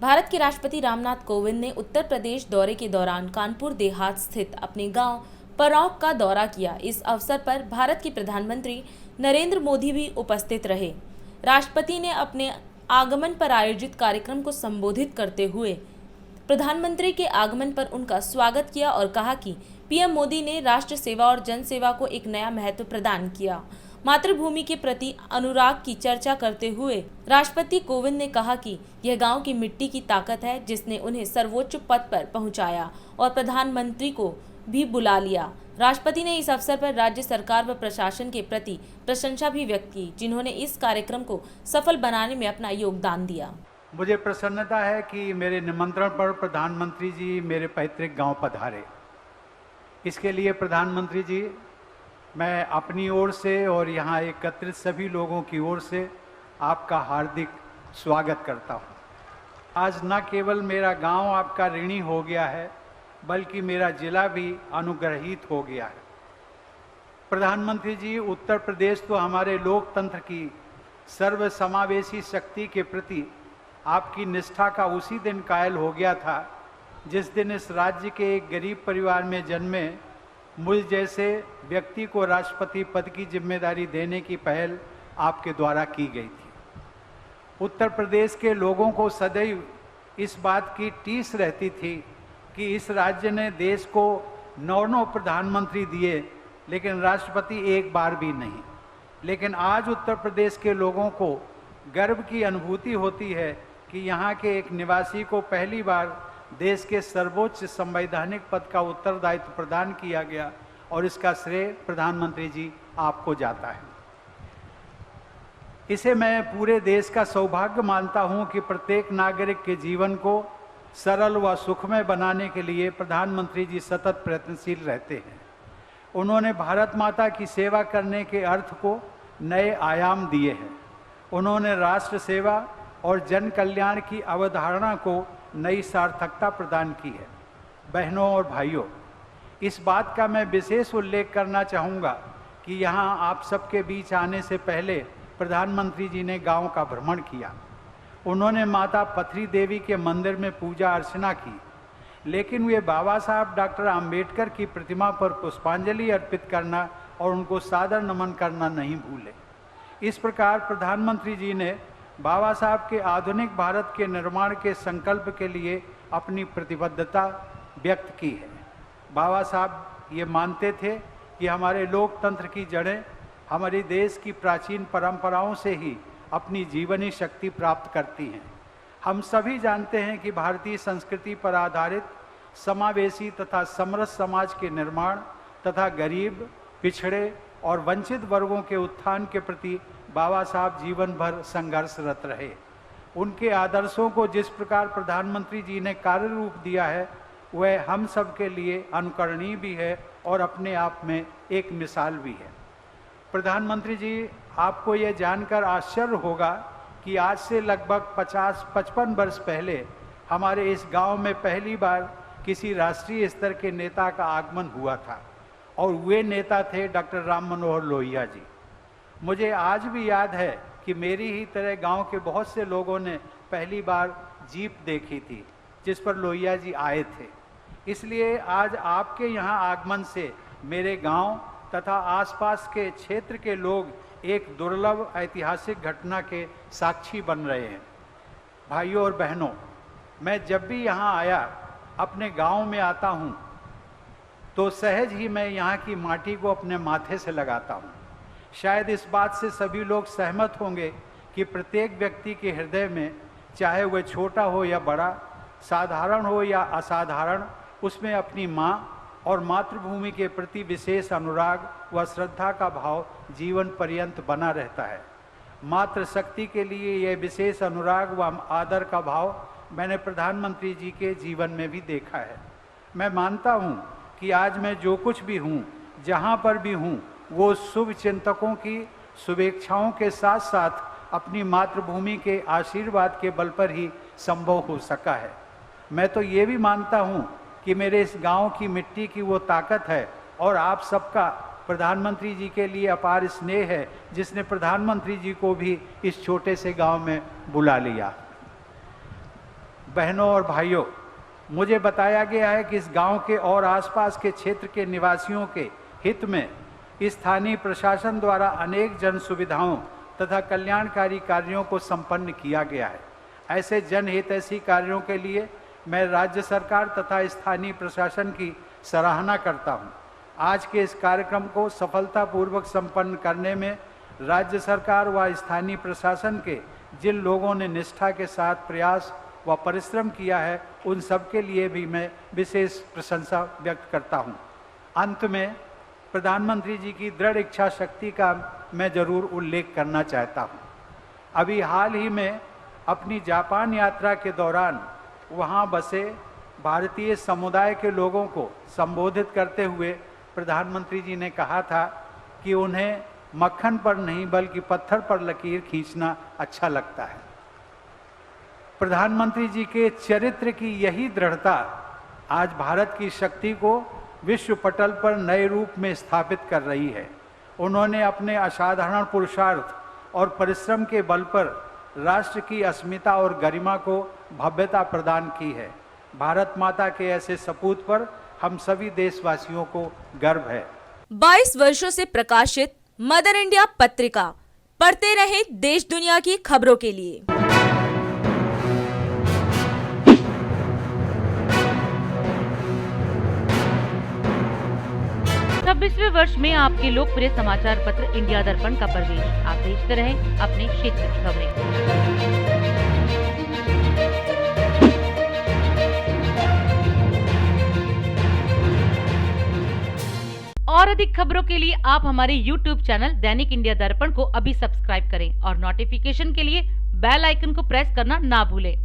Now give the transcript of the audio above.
भारत के राष्ट्रपति रामनाथ कोविंद ने उत्तर प्रदेश दौरे के दौरान कानपुर देहात स्थित अपने गांव परौक का दौरा किया। इस अवसर पर भारत के प्रधानमंत्री नरेंद्र मोदी भी उपस्थित रहे। राष्ट्रपति ने अपने आगमन पर आयोजित कार्यक्रम को संबोधित करते हुए प्रधानमंत्री के आगमन पर उनका स्वागत किया और कहा कि पीएम मोदी ने राष्ट्र सेवा और जन सेवा को एक नया महत्व प्रदान किया। मातृभूमि के प्रति अनुराग की चर्चा करते हुए राष्ट्रपति कोविंद ने कहा कि यह गांव की मिट्टी की ताकत है जिसने उन्हें सर्वोच्च पद पर पहुंचाया और प्रधानमंत्री को भी बुला लिया। राष्ट्रपति ने इस अवसर पर राज्य सरकार व प्रशासन के प्रति प्रशंसा भी व्यक्त की, जिन्होंने इस कार्यक्रम को सफल बनाने में अपना योगदान दिया। मुझे प्रसन्नता है कि मेरे निमंत्रण पर प्रधानमंत्री जी मेरे पैतृक गांव पधारे। इसके लिए प्रधानमंत्री जी, मैं अपनी ओर से और यहाँ एकत्रित सभी लोगों की ओर से आपका हार्दिक स्वागत करता हूँ। आज न केवल मेरा गांव आपका ऋणी हो गया है, बल्कि मेरा जिला भी अनुग्रहित हो गया है। प्रधानमंत्री जी, उत्तर प्रदेश तो हमारे लोकतंत्र की सर्वसमावेशी शक्ति के प्रति आपकी निष्ठा का उसी दिन कायल हो गया था जिस दिन इस राज्य के एक गरीब परिवार में जन्मे मुझ जैसे व्यक्ति को राष्ट्रपति पद की जिम्मेदारी देने की पहल आपके द्वारा की गई थी। उत्तर प्रदेश के लोगों को सदैव इस बात की टीस रहती थी कि इस राज्य ने देश को 9 प्रधानमंत्री दिए, लेकिन राष्ट्रपति एक बार भी नहीं। लेकिन आज उत्तर प्रदेश के लोगों को गर्व की अनुभूति होती है कि यहाँ के एक निवासी को पहली बार देश के सर्वोच्च संवैधानिक पद का उत्तरदायित्व प्रदान किया गया और इसका श्रेय प्रधानमंत्री जी आपको जाता है। इसे मैं पूरे देश का सौभाग्य मानता हूं कि प्रत्येक नागरिक के जीवन को सरल व सुखमय बनाने के लिए प्रधानमंत्री जी सतत प्रयत्नशील रहते हैं। उन्होंने भारत माता की सेवा करने के अर्थ को नए आयाम दिए हैं। उन्होंने राष्ट्र सेवा और जन कल्याण की अवधारणा को नई सार्थकता प्रदान की है। बहनों और भाइयों, इस बात का मैं विशेष उल्लेख करना चाहूँगा कि यहाँ आप सबके बीच आने से पहले प्रधानमंत्री जी ने गांव का भ्रमण किया। उन्होंने माता पथरी देवी के मंदिर में पूजा अर्चना की, लेकिन वे बाबा साहब डॉक्टर आम्बेडकर की प्रतिमा पर पुष्पांजलि अर्पित करना और उनको सादर नमन करना नहीं भूले। इस प्रकार प्रधानमंत्री जी ने बाबा साहब के आधुनिक भारत के निर्माण के संकल्प के लिए अपनी प्रतिबद्धता व्यक्त की है। बाबा साहब ये मानते थे कि हमारे लोकतंत्र की जड़ें हमारे देश की प्राचीन परंपराओं से ही अपनी जीवनी शक्ति प्राप्त करती हैं। हम सभी जानते हैं कि भारतीय संस्कृति पर आधारित समावेशी तथा समरस समाज के निर्माण तथा गरीब, पिछड़े और वंचित वर्गों के उत्थान के प्रति बाबा साहब जीवन भर संघर्षरत रहे। उनके आदर्शों को जिस प्रकार प्रधानमंत्री जी ने कार्य रूप दिया है, वह हम सब के लिए अनुकरणीय भी है और अपने आप में एक मिसाल भी है। प्रधानमंत्री जी, आपको यह जानकर आश्चर्य होगा कि आज से लगभग 50-55 वर्ष पहले हमारे इस गांव में पहली बार किसी राष्ट्रीय स्तर के नेता का आगमन हुआ था और वे नेता थे डॉक्टर राम मनोहर लोहिया जी। मुझे आज भी याद है कि मेरी ही तरह गांव के बहुत से लोगों ने पहली बार जीप देखी थी जिस पर लोहिया जी आए थे। इसलिए आज आपके यहाँ आगमन से मेरे गांव तथा आसपास के क्षेत्र के लोग एक दुर्लभ ऐतिहासिक घटना के साक्षी बन रहे हैं। भाइयों और बहनों, मैं जब भी यहाँ आया, अपने गांव में आता हूँ, तो सहज ही मैं यहाँ की माटी को अपने माथे से लगाता हूँ। शायद इस बात से सभी लोग सहमत होंगे कि प्रत्येक व्यक्ति के हृदय में, चाहे वह छोटा हो या बड़ा, साधारण हो या असाधारण, उसमें अपनी माँ और मातृभूमि के प्रति विशेष अनुराग व श्रद्धा का भाव जीवन पर्यंत बना रहता है। मातृशक्ति के लिए यह विशेष अनुराग व आदर का भाव मैंने प्रधानमंत्री जी के जीवन में भी देखा है। मैं मानता हूँ कि आज मैं जो कुछ भी हूँ, जहाँ पर भी हूँ, वो शुभ चिंतकों की शुभेच्छाओं के साथ साथ अपनी मातृभूमि के आशीर्वाद के बल पर ही संभव हो सका है। मैं तो ये भी मानता हूँ कि मेरे इस गांव की मिट्टी की वो ताकत है और आप सबका प्रधानमंत्री जी के लिए अपार स्नेह है, जिसने प्रधानमंत्री जी को भी इस छोटे से गांव में बुला लिया। बहनों और भाइयों, मुझे बताया गया है कि इस गांव के और आसपास के क्षेत्र के निवासियों के हित में स्थानीय प्रशासन द्वारा अनेक जन सुविधाओं तथा कल्याणकारी कार्यों को संपन्न किया गया है। ऐसे जनहितैषी कार्यों के लिए मैं राज्य सरकार तथा स्थानीय प्रशासन की सराहना करता हूं। आज के इस कार्यक्रम को सफलतापूर्वक संपन्न करने में राज्य सरकार व स्थानीय प्रशासन के जिन लोगों ने निष्ठा के साथ प्रयास व परिश्रम किया है, उन सब के लिए भी मैं विशेष प्रशंसा व्यक्त करता हूं। अंत में प्रधानमंत्री जी की दृढ़ इच्छा शक्ति का मैं जरूर उल्लेख करना चाहता हूं। अभी हाल ही में अपनी जापान यात्रा के दौरान वहां बसे भारतीय समुदाय के लोगों को संबोधित करते हुए प्रधानमंत्री जी ने कहा था कि उन्हें मक्खन पर नहीं बल्कि पत्थर पर लकीर खींचना अच्छा लगता है। प्रधानमंत्री जी के चरित्र की यही दृढ़ता आज भारत की शक्ति को विश्व पटल पर नए रूप में स्थापित कर रही है। उन्होंने अपने असाधारण पुरुषार्थ और परिश्रम के बल पर राष्ट्र की अस्मिता और गरिमा को भव्यता प्रदान की है। भारत माता के ऐसे सपूत पर हम सभी देशवासियों को गर्व है। 22 वर्षों से प्रकाशित मदर इंडिया पत्रिका पढ़ते रहे देश दुनिया की खबरों के लिए। 26वें वर्ष में आपके लोकप्रिय समाचार पत्र इंडिया दर्पण का प्रवेश। आप देखते रहे अपने क्षेत्र की खबरें। और अधिक खबरों के लिए आप हमारे YouTube चैनल दैनिक इंडिया दर्पण को अभी सब्सक्राइब करें और नोटिफिकेशन के लिए बेल आइकन को प्रेस करना ना भूलें।